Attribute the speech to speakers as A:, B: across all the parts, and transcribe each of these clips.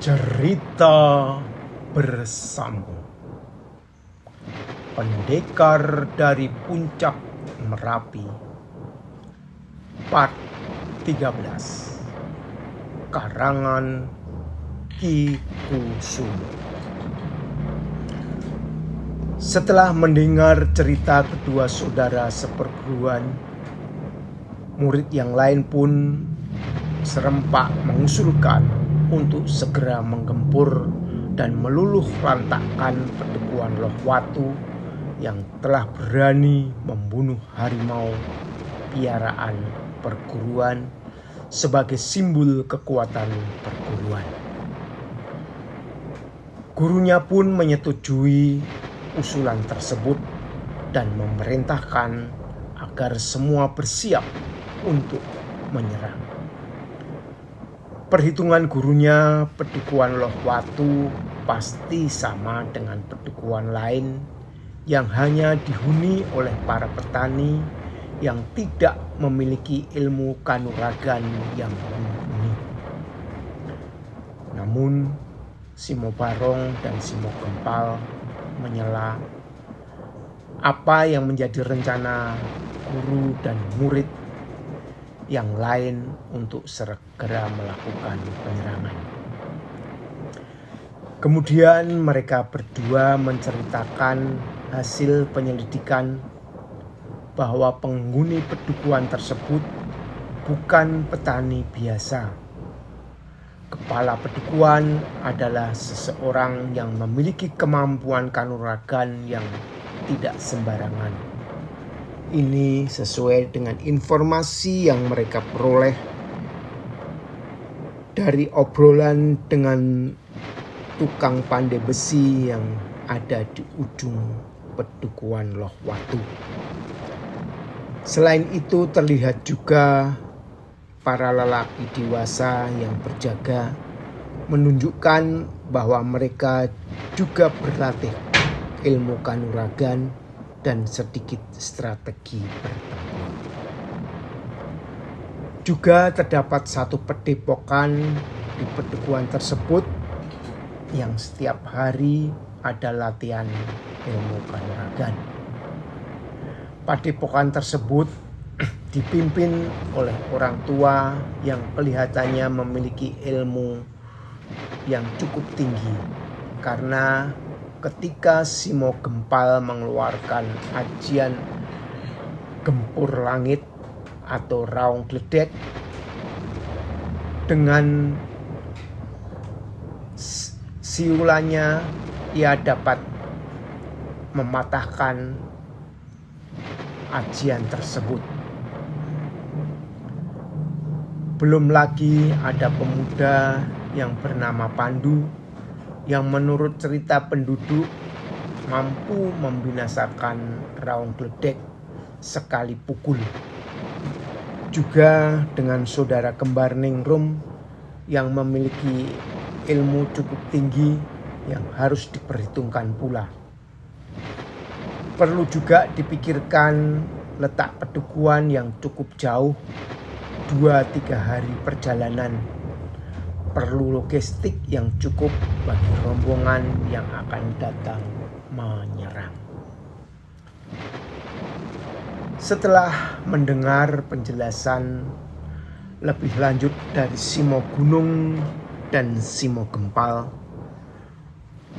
A: Cerita bersambung. Pendekar dari Puncak Merapi, Part 13, karangan Ki Kusumo. Setelah mendengar cerita kedua saudara seperguruan, murid yang lain pun serempak mengusulkan untuk segera menggempur dan meluluh lantakkan Pedekuan Loh Watu yang telah berani membunuh harimau piaraan perguruan sebagai simbol kekuatan perguruan. Gurunya pun menyetujui usulan tersebut dan memerintahkan agar semua bersiap untuk menyerang. Perhitungan gurunya, Pedekuan Loh Watu pasti sama dengan pedekuan lain yang hanya dihuni oleh para petani yang tidak memiliki ilmu kanuragan yang mumpuni. Namun Simo Barong dan Simo Gempal menyela apa yang menjadi rencana guru dan murid yang lain untuk segera melakukan penyerangan. Kemudian mereka berdua menceritakan hasil penyelidikan bahwa penghuni pedekuan tersebut bukan petani biasa. Kepala pedekuan adalah seseorang yang memiliki kemampuan kanuragan yang tidak sembarangan. Ini sesuai dengan informasi yang mereka peroleh dari obrolan dengan tukang pandai besi yang ada di ujung Pedekuan Loh Watu. Selain itu terlihat juga para lelaki dewasa yang berjaga menunjukkan bahwa mereka juga berlatih ilmu kanuragan dan sedikit strategi bertempur. Juga terdapat satu padepokan di pedekuan tersebut yang setiap hari ada latihan ilmu kanuragan. Padepokan tersebut dipimpin oleh orang tua yang kelihatannya memiliki ilmu yang cukup tinggi, karena ketika Simo Gempal mengeluarkan ajian gempur langit atau raung gledek, dengan siulannya ia dapat mematahkan ajian tersebut. Belum lagi ada pemuda yang bernama Pandu yang menurut cerita penduduk mampu membinasakan raung gledek sekali pukul. Juga dengan saudara kembar Ningrum yang memiliki ilmu cukup tinggi yang harus diperhitungkan pula. Perlu juga dipikirkan letak pedekuan yang cukup jauh, 2-3 hari perjalanan. Perlu logistik yang cukup bagi rombongan yang akan datang menyerang. Setelah mendengar penjelasan lebih lanjut dari Simo Gunung dan Simo Gempal,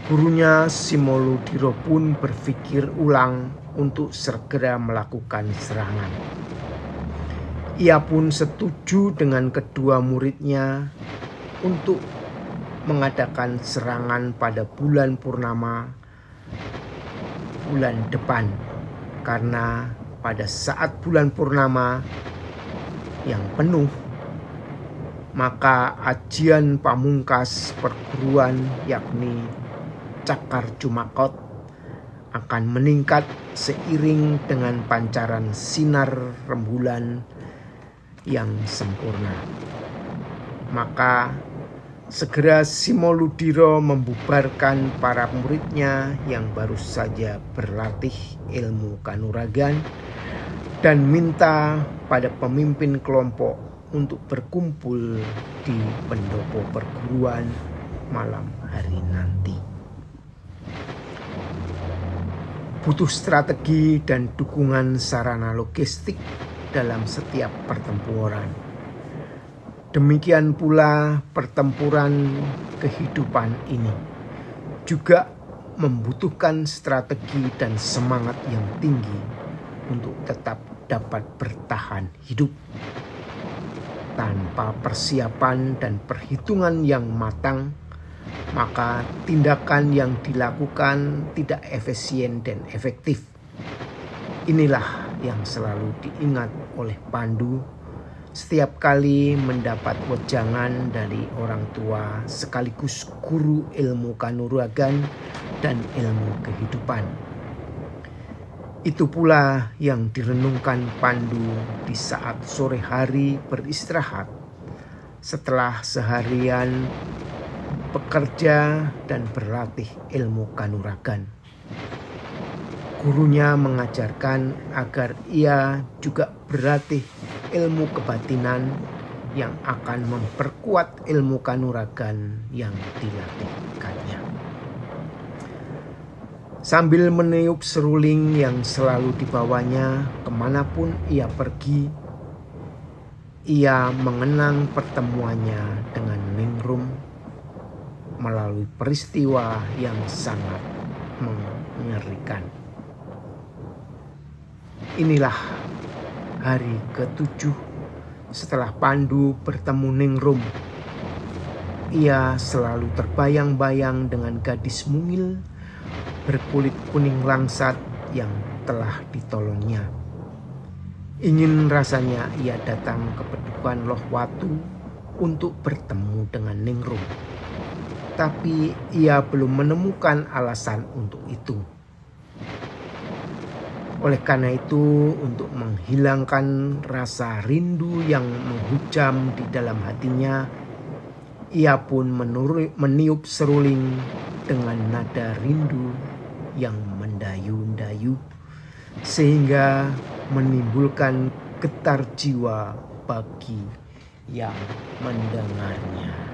A: gurunya Simo Ludiro pun berpikir ulang untuk segera melakukan serangan. Ia pun setuju dengan kedua muridnya untuk mengadakan serangan pada bulan purnama bulan depan, karena pada saat bulan purnama yang penuh, maka ajian pamungkas perguruan yakni Cakar Jumakot akan meningkat seiring dengan pancaran sinar rembulan yang sempurna. Maka segera Simo Ludiro membubarkan para muridnya yang baru saja berlatih ilmu kanuragan dan minta pada pemimpin kelompok untuk berkumpul di pendopo perguruan malam hari nanti. Butuh strategi dan dukungan sarana logistik dalam setiap pertempuran. Demikian pula pertempuran kehidupan ini juga membutuhkan strategi dan semangat yang tinggi untuk tetap dapat bertahan hidup. Tanpa persiapan dan perhitungan yang matang, maka tindakan yang dilakukan tidak efisien dan efektif. Inilah yang selalu diingat oleh Pandu setiap kali mendapat wejangan dari orang tua sekaligus guru ilmu kanuragan dan ilmu kehidupan. Itu pula yang direnungkan Pandu di saat sore hari beristirahat setelah seharian bekerja dan berlatih ilmu kanuragan. Gurunya mengajarkan agar ia juga berlatih ilmu kebatinan yang akan memperkuat ilmu kanuragan yang dilatihkannya. Sambil meniup seruling yang selalu dibawanya kemanapun ia pergi, ia mengenang pertemuannya dengan Ningrum melalui peristiwa yang sangat mengerikan. Inilah hari ke-7 setelah Pandu bertemu Ningrum. Ia selalu terbayang-bayang dengan gadis mungil berkulit kuning langsat yang telah ditolongnya. Ingin rasanya ia datang ke Pedukuhan Loh Watu untuk bertemu dengan Ningrum. Tapi ia belum menemukan alasan untuk itu. Oleh karena itu, untuk menghilangkan rasa rindu yang menghujam di dalam hatinya, ia pun meniup seruling dengan nada rindu yang mendayu-dayu, sehingga menimbulkan getar jiwa bagi yang mendengarnya.